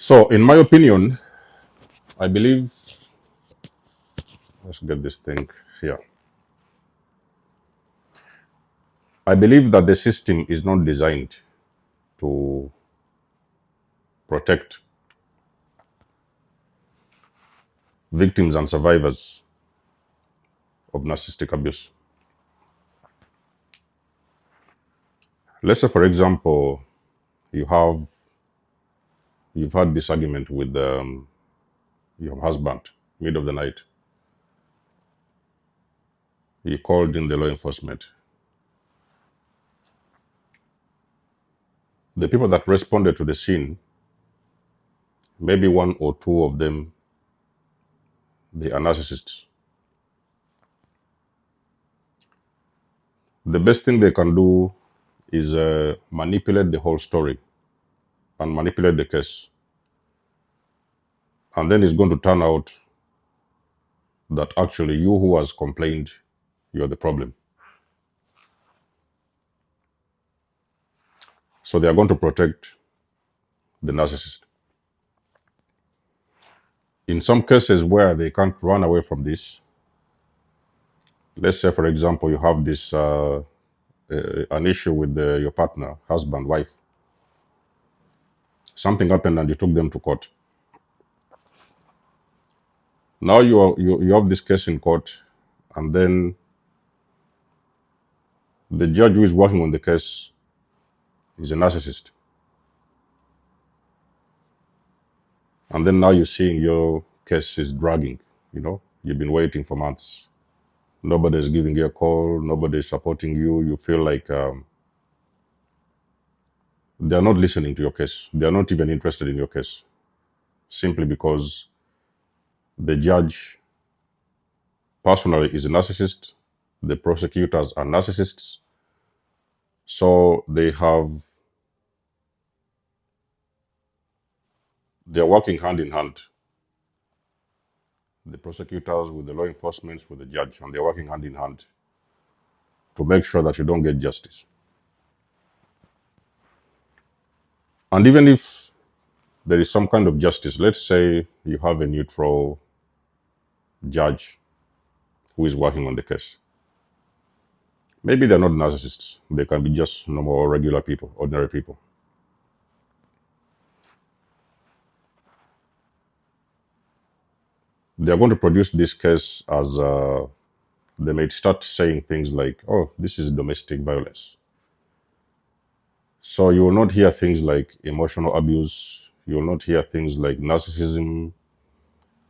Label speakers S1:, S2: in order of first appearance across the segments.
S1: So, in my opinion, I believe, let's get this thing here. I believe that the system is not designed to protect victims and survivors of narcissistic abuse. Let's say, for example, you have you've had this argument with your husband, mid of the night. He called in the law enforcement. The people that responded to the scene, maybe one or two of them, they are narcissists. The best thing they can do is manipulate the whole story and manipulate the case. And then it's going to turn out that actually you who has complained, you're the problem. So they are going to protect the narcissist. In some cases where they can't run away from this, let's say, for example, you have this an issue with your partner, husband, wife. Something happened and you took them to court. Now you have this case in court, and then the judge who is working on the case is a narcissist. And then now you're seeing your case is dragging. You've been waiting for months. Nobody is giving you a call. Nobody is supporting you. You feel like they are not listening to your case. They are not even interested in your case, simply because the judge personally is a narcissist. The prosecutors are narcissists. So they're working hand in hand. The prosecutors with the law enforcement, with the judge, and they're working hand in hand to make sure that you don't get justice. And even if there is some kind of justice, let's say you have a neutral judge who is working on the case. Maybe they're not narcissists. They can be just normal, regular people, ordinary people. They're going to produce this case as they may start saying things like, oh, this is domestic violence. So you will not hear things like emotional abuse. You will not hear things like narcissism.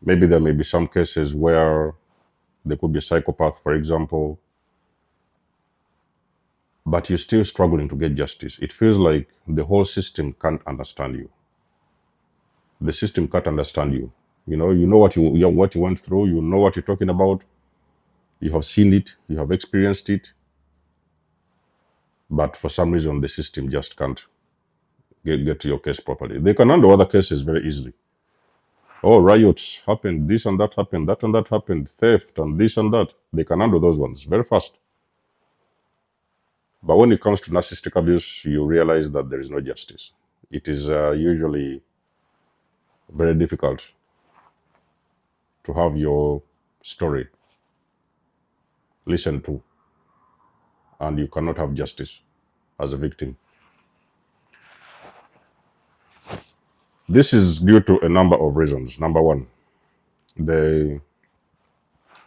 S1: Maybe there may be some cases where there could be a psychopath, for example, but you're still struggling to get justice. It feels like the whole system can't understand you. The system can't understand you. You know what you went through. You know what you're talking about. You have seen it. You have experienced it. But for some reason, the system just can't get to your case properly. They can handle other cases very easily. Oh, riots happened, this and that happened, that and that happened, theft and this and that. They can handle those ones very fast. But when it comes to narcissistic abuse, you realize that there is no justice. It is usually very difficult to have your story listened to, and you cannot have justice as a victim. This is due to a number of reasons. Number one,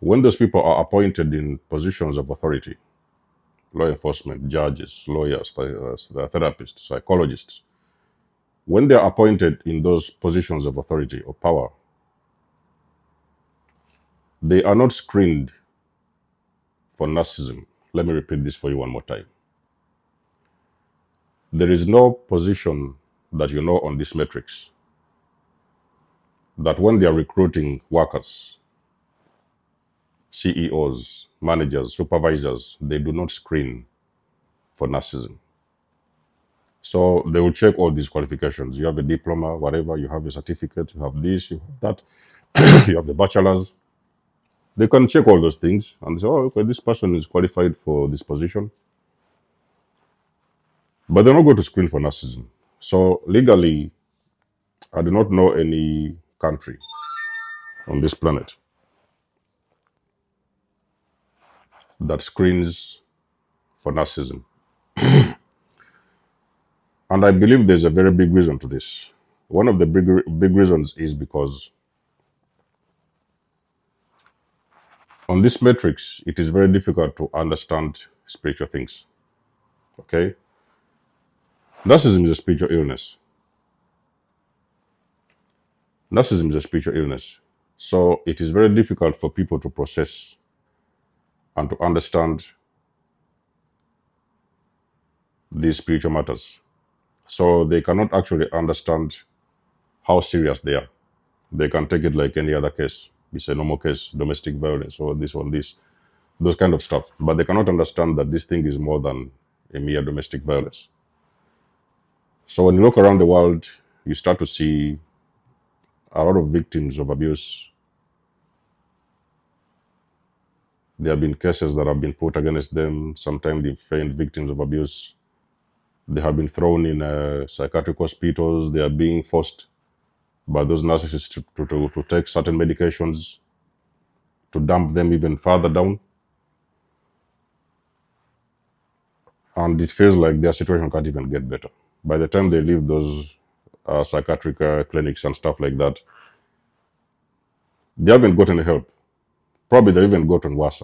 S1: when those people are appointed in positions of authority, law enforcement, judges, lawyers, therapists, psychologists, when they're appointed in those positions of authority or power, they are not screened for narcissism. Let me repeat this for you one more time. There is no position that you know on this matrix that when they are recruiting workers, CEOs, managers, supervisors, they do not screen for narcissism. So they will check all these qualifications. You have a diploma, whatever, you have a certificate, you have this, you have that, you have the bachelor's. They can check all those things and say, oh, okay, this person is qualified for this position. But they're not going to screen for narcissism. So legally, I do not know any country on this planet that screens for narcissism. And I believe there's a very big reason to this. One of the big reasons is because on this matrix, it is very difficult to understand spiritual things. Okay? Narcissism is a spiritual illness. Narcissism is a spiritual illness. So it is very difficult for people to process and to understand these spiritual matters. So they cannot actually understand how serious they are. They can take it like any other case. It's a normal case, domestic violence, or this, those kind of stuff. But they cannot understand that this thing is more than a mere domestic violence. So when you look around the world, you start to see a lot of victims of abuse. There have been cases that have been put against them. Sometimes they find victims of abuse. They have been thrown in psychiatric hospitals. They are being forced by those narcissists to take certain medications to dump them even further down. And it feels like their situation can't even get better. By the time they leave those psychiatric clinics and stuff like that, they haven't gotten help. Probably they haven't gotten worse,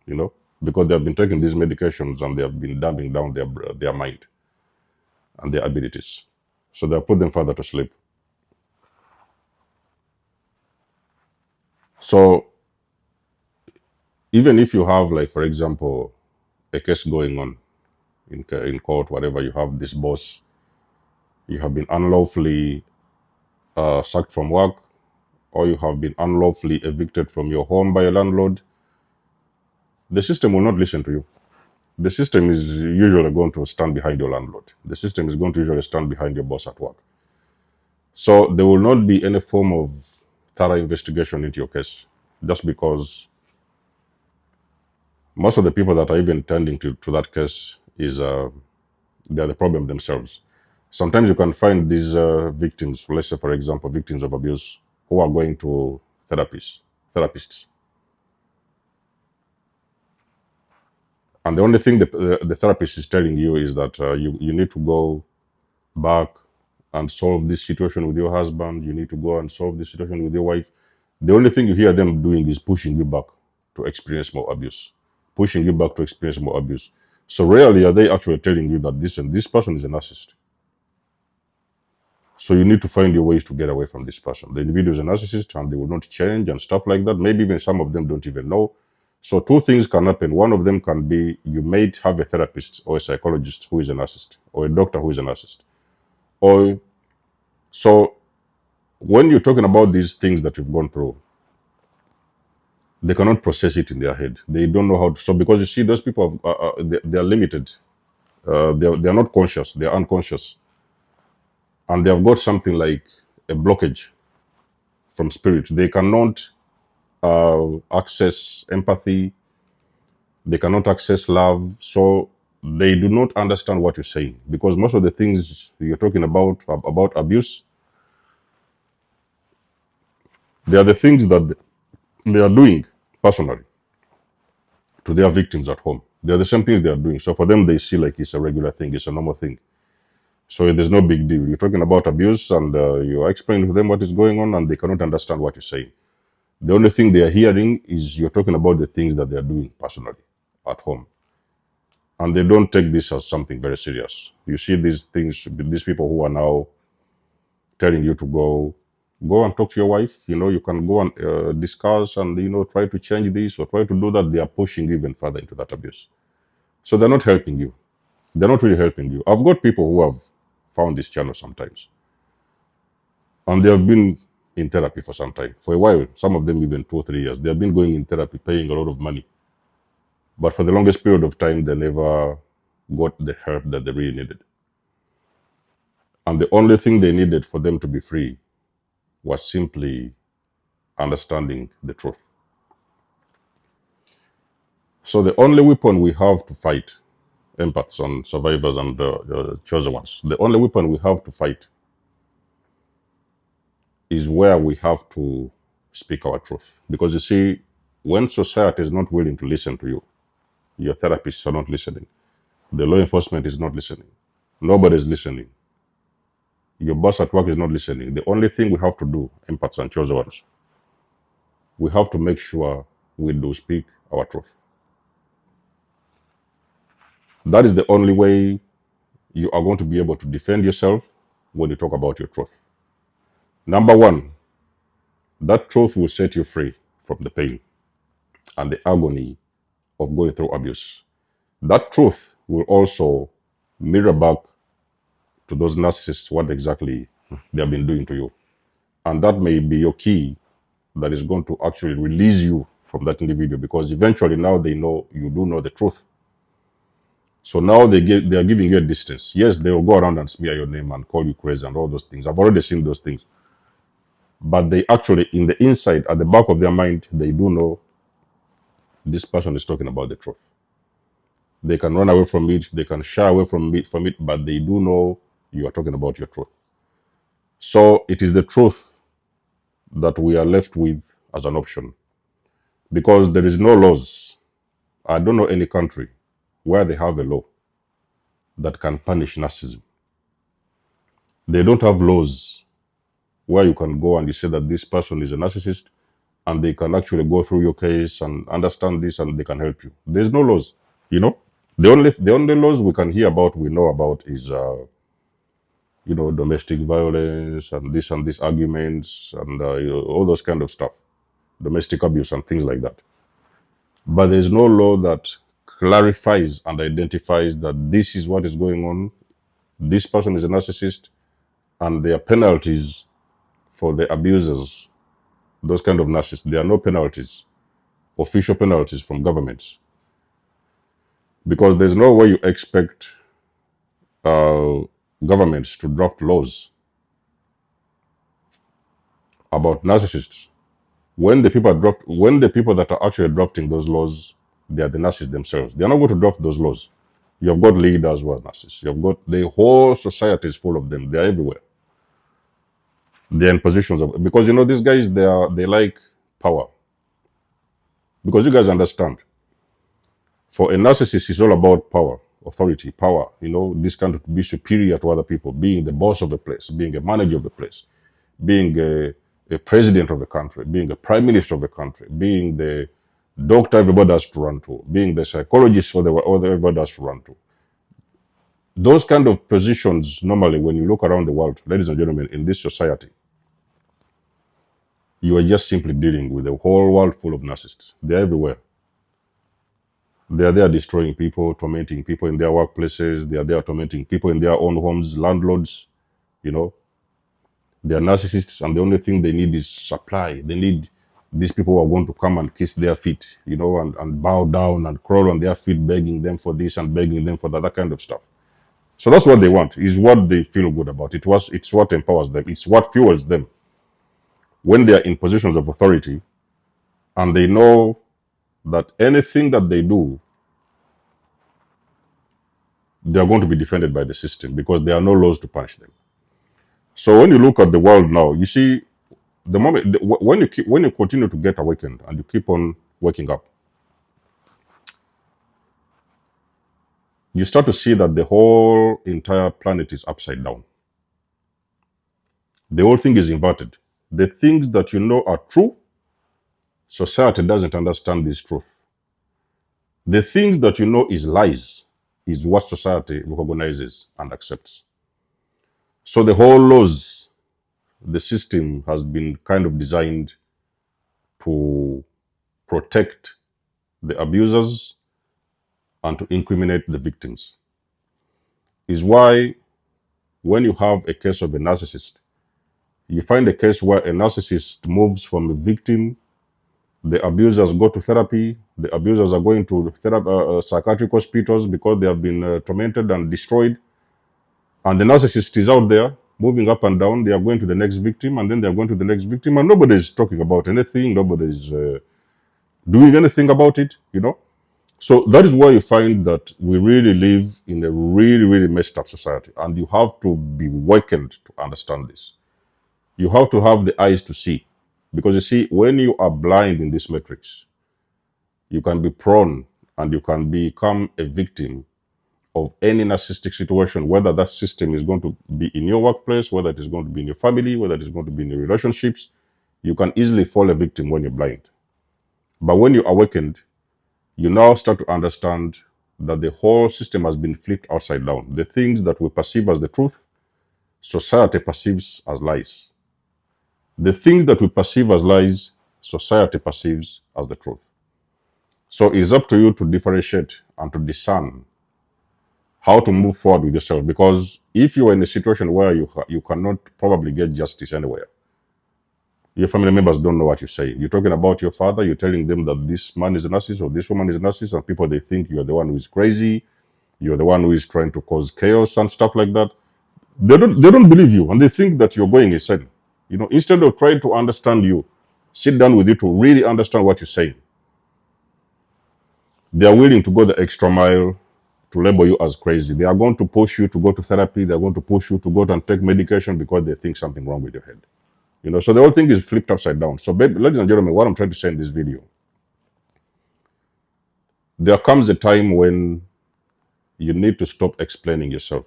S1: because they have been taking these medications and they have been dumbing down their mind and their abilities. So they have put them further to sleep. So even if you have, like, for example, a case going on in court, whatever, you have this boss, you have been unlawfully sacked from work, or you have been unlawfully evicted from your home by a landlord, the system will not listen to you. The system is usually going to stand behind your landlord. The system is going to usually stand behind your boss at work. So there will not be any form of thorough investigation into your case, just because most of the people that are even tending to that case is they are the problem themselves. Sometimes you can find these victims, let's say, for example, victims of abuse, who are going to therapists. And the only thing the therapist is telling you is that you need to go back and solve this situation with your husband. You need to go and solve this situation with your wife. The only thing you hear them doing is pushing you back to experience more abuse. Pushing you back to experience more abuse. So rarely are they actually telling you that this person is a narcissist. So you need to find your ways to get away from this person. The individual is a narcissist and they will not change and stuff like that. Maybe even some of them don't even know. So two things can happen. One of them can be you may have a therapist or a psychologist who is a narcissist, or a doctor who is a narcissist. Or so when you're talking about these things that you've gone through, they cannot process it in their head. They don't know how to. So because you see, those people, they are limited. They are not conscious. They are unconscious. And they have got something like a blockage from spirit. They cannot access empathy. They cannot access love. So they do not understand what you're saying, because most of the things you're talking about abuse, they are the things that they are doing personally to their victims at home. They are the same things they are doing. So for them, they see like it's a regular thing, it's a normal thing. So there's no big deal. You're talking about abuse and you are explaining to them what is going on, and they cannot understand what you're saying. The only thing they are hearing is you're talking about the things that they are doing personally at home. And they don't take this as something very serious. You see these things, these people who are now telling you to go and talk to your wife. You can go and discuss and, try to change this or try to do that. They are pushing you even further into that abuse. So they're not helping you. They're not really helping you. I've got people who have found this channel sometimes, and they have been in therapy for some time, for a while, some of them even 2 or 3 years. They have been going in therapy, paying a lot of money. But for the longest period of time, they never got the help that they really needed. And the only thing they needed for them to be free was simply understanding the truth. So the only weapon we have to fight empaths and survivors and chosen ones, the only weapon we have to fight is where we have to speak our truth. Because you see, when society is not willing to listen to you, your therapists are not listening, the law enforcement is not listening, nobody is listening, your boss at work is not listening. The only thing we have to do, empaths and chosen ones, we have to make sure we do speak our truth. That is the only way you are going to be able to defend yourself when you talk about your truth. Number one, that truth will set you free from the pain and the agony of going through abuse. That truth will also mirror back to those narcissists what exactly they have been doing to you. And that may be your key that is going to actually release you from that individual, because eventually now they know you do know the truth. So now they are giving you a distance. Yes, they will go around and smear your name and call you crazy and all those things. I've already seen those things. But they actually, in the inside, at the back of their mind, they do know this person is talking about the truth. They can run away from it, they can shy away from it, but they do know you are talking about your truth. So it is the truth that we are left with as an option, because there is no laws. I don't know any country where they have a law that can punish narcissism. They don't have laws where you can go and you say that this person is a narcissist, and they can actually go through your case and understand this and they can help you. There's no laws, you know. The only laws we can hear about, we know about, is domestic violence and these arguments and all those kind of stuff, domestic abuse and things like that. But there's no law that clarifies and identifies that this is what is going on, this person is a narcissist, and there are penalties for the abusers, those kind of narcissists. There are no penalties, official penalties from governments, because there's no way you expect governments to draft laws about narcissists when the people that are actually drafting those laws, they are the narcissists themselves. They are not going to draft those laws. You have got leaders who are narcissists. You have got the whole society is full of them. They are everywhere. They are in positions of, because these guys, they like power. Because you guys understand, for a narcissist, it's all about power, authority, power. This kind of be superior to other people, being the boss of a place, being a manager of a place, being a president of the country, being a prime minister of the country, being the doctor everybody has to run to, being the psychologist for everybody has to run to. Those kind of positions, normally, when you look around the world, ladies and gentlemen, in this society, you are just simply dealing with a whole world full of narcissists. They're everywhere. They are there destroying people, tormenting people in their workplaces. They are there tormenting people in their own homes, landlords. They are narcissists, and the only thing they need is supply. They need these people who are going to come and kiss their feet, and bow down and crawl on their feet, begging them for this and begging them for that kind of stuff. So that's what they want, is what they feel good about. It's what empowers them. It's what fuels them when they are in positions of authority, and they know that anything that they do, they are going to be defended by the system, because there are no laws to punish them. So when you look at the world now, you see, the moment when you continue to get awakened and you keep on waking up, you start to see that the whole entire planet is upside down. The whole thing is inverted. The things that you know are true, society doesn't understand this truth. The things that you know is lies is what society recognizes and accepts. So the whole laws, the system has been kind of designed to protect the abusers and to incriminate the victims. Is why when you have a case of a narcissist, you find a case where a narcissist moves from a victim, the abusers go to therapy, the abusers are going to psychiatric hospitals because they have been tormented and destroyed, and the narcissist is out there moving up and down. They are going to the next victim, and then they are going to the next victim, and nobody is talking about anything. Nobody is doing anything about it, So that is why you find that we really live in a really, really messed up society, and you have to be awakened to understand this. You have to have the eyes to see. Because you see, when you are blind in this matrix, you can be prone and you can become a victim of any narcissistic situation, whether that system is going to be in your workplace, whether it is going to be in your family, whether it is going to be in your relationships. You can easily fall a victim when you're blind. But when you're awakened, you now start to understand that the whole system has been flipped upside down. The things that we perceive as the truth, society perceives as lies. The things that we perceive as lies, society perceives as the truth. So it's up to you to differentiate and to discern how to move forward with yourself. Because if you are in a situation where you cannot probably get justice anywhere, your family members don't know what you're saying. You're talking about your father, you're telling them that this man is a narcissist or this woman is a narcissist, and people, they think you're the one who is crazy, you're the one who is trying to cause chaos and stuff like that. They don't believe you, and they think that you're going insane. Instead of trying to understand you, sit down with you to really understand what you're saying. They are willing to go the extra mile to label you as crazy. They are going to push you to go to therapy. They're going to push you to go and take medication because they think something wrong with your head. So the whole thing is flipped upside down. So, ladies and gentlemen, what I'm trying to say in this video, there comes a time when you need to stop explaining yourself,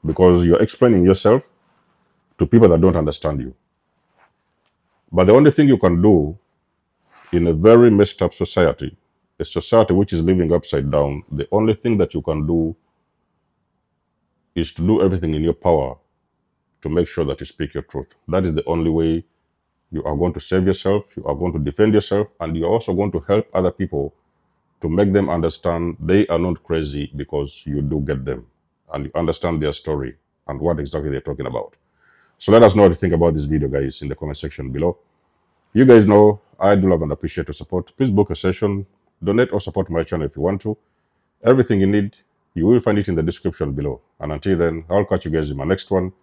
S1: because you're explaining yourself to people that don't understand you. But the only thing you can do in a very messed up society, a society which is living upside down, the only thing that you can do is to do everything in your power to make sure that you speak your truth. That is the only way you are going to save yourself, you are going to defend yourself, and you're also going to help other people to make them understand they are not crazy, because you do get them and you understand their story and what exactly they're talking about. So let us know what you think about this video, guys, in the comment section below. You guys know I do love and appreciate your support. Please book a session, donate or support my channel if you want to. Everything you need, you will find it in the description below. And until then, I'll catch you guys in my next one.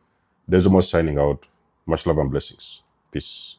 S1: There's almost signing out. Much love and blessings. Peace.